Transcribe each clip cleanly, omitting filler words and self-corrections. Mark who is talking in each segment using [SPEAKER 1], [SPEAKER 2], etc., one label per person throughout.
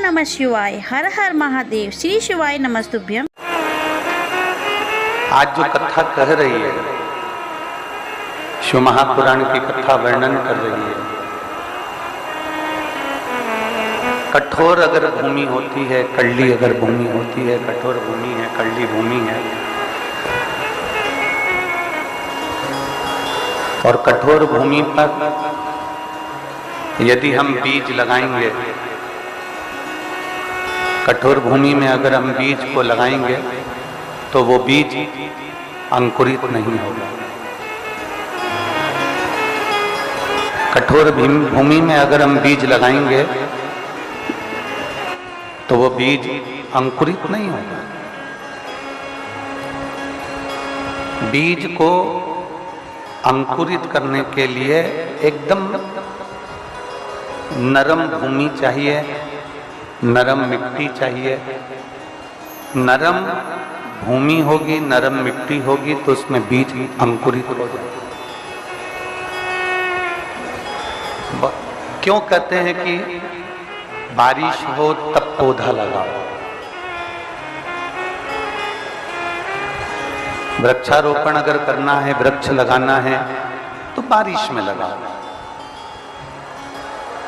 [SPEAKER 1] नमः शिवाय। हर हर महादेव। श्री शिवाय नमस्तुभ्यम।
[SPEAKER 2] आज जो कथा कह रही है, शिव महापुराण की कथा वर्णन कर रही है। कठोर अगर भूमि होती है, कड़ली अगर भूमि होती है, कठोर भूमि है, कड़ली भूमि है, और कठोर भूमि पर यदि हम बीज लगाएंगे, कठोर भूमि में अगर हम बीज को लगाएंगे तो वो बीज अंकुरित नहीं होगा। कठोर भूमि में अगर हम बीज लगाएंगे तो वो बीज अंकुरित नहीं होगा। बीज को अंकुरित करने के लिए एकदम नरम भूमि चाहिए, नरम मिट्टी चाहिए। नरम भूमि होगी, नरम मिट्टी होगी तो उसमें बीज अंकुरित हो जाए। क्यों कहते हैं कि बारिश हो तब पौधा लगाओ? वृक्षारोपण अगर करना है, वृक्ष लगाना है तो बारिश में लगाओ।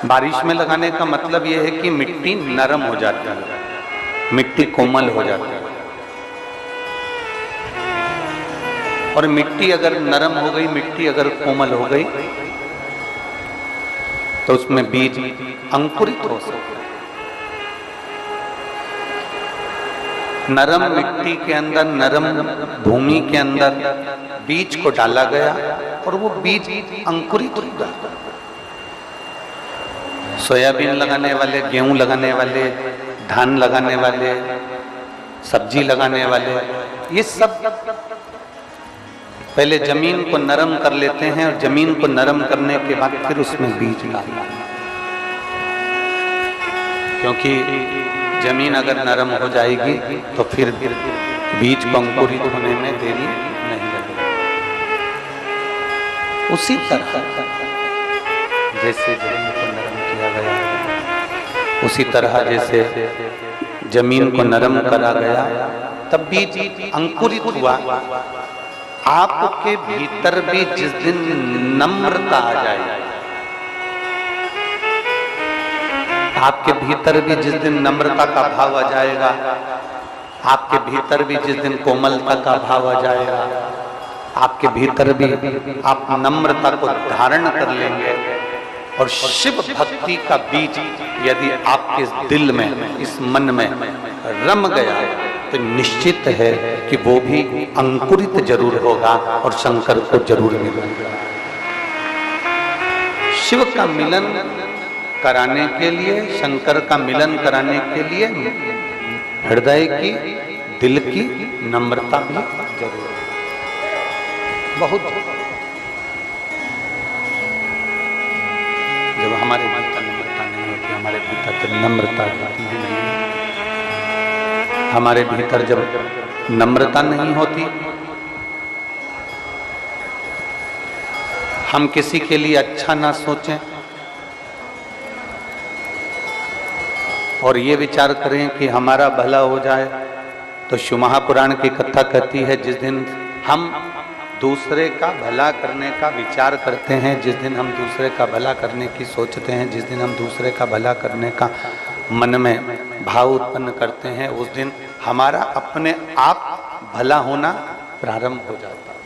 [SPEAKER 2] बारिश में लगाने का मतलब यह है कि मिट्टी नरम हो जाती है, मिट्टी कोमल हो जाती है। और मिट्टी अगर नरम हो गई, मिट्टी अगर कोमल हो गई तो उसमें बीज अंकुरित हो सकते। नरम मिट्टी के अंदर, नरम भूमि के अंदर बीज को डाला गया और वो बीज अंकुरित हो गया। सोयाबीन लगाने वाले, गेहूं लगाने वाले, धान लगाने वाले, सब्जी लगाने वाले, ये सब पहले जमीन को नरम कर लेते हैं और जमीन को नरम करने के बाद फिर उसमें बीज डालते हैं। क्योंकि जमीन अगर नरम हो जाएगी तो फिर बीज को अंकुरित होने में देरी नहीं लगेगी। उसी तरह जैसे जमीन को नरम किया गया, उसी तरह जैसे जमीन को नरम करा गया तब बीज अंकुरित हुआ। आपके भीतर भी जिस दिन नम्रता आ जाए, आपके भीतर भी जिस दिन नम्रता का भाव आ जाएगा, आपके भीतर भी जिस दिन कोमलता का भाव आ जाएगा, आपके भीतर भी आप नम्रता को धारण कर लेंगे और शिव भक्ति का बीज यदि आपके दिल में, इस मन में रम गया तो निश्चित है कि वो भी अंकुरित जरूर होगा और शंकर को जरूर मिलेगा। शिव का मिलन कराने के लिए, शंकर का मिलन कराने के लिए हृदय की, दिल की नम्रता भी जरूर है। बहुत जब हमारे भीतर नम्रता नहीं होती, हमारे भीतर जब नम्रता होती नहीं, हमारे भीतर जब नम्रता नहीं होती, हम किसी के लिए अच्छा ना सोचें और ये विचार करें कि हमारा भला हो जाए, तो शिव महापुराण की कथा कहती है जिस दिन हम दूसरे का भला करने का विचार करते हैं, जिस दिन हम दूसरे का भला करने की सोचते हैं, जिस दिन हम दूसरे का भला करने का मन में भाव उत्पन्न करते हैं, उस दिन हमारा अपने आप भला होना प्रारंभ हो जाता है।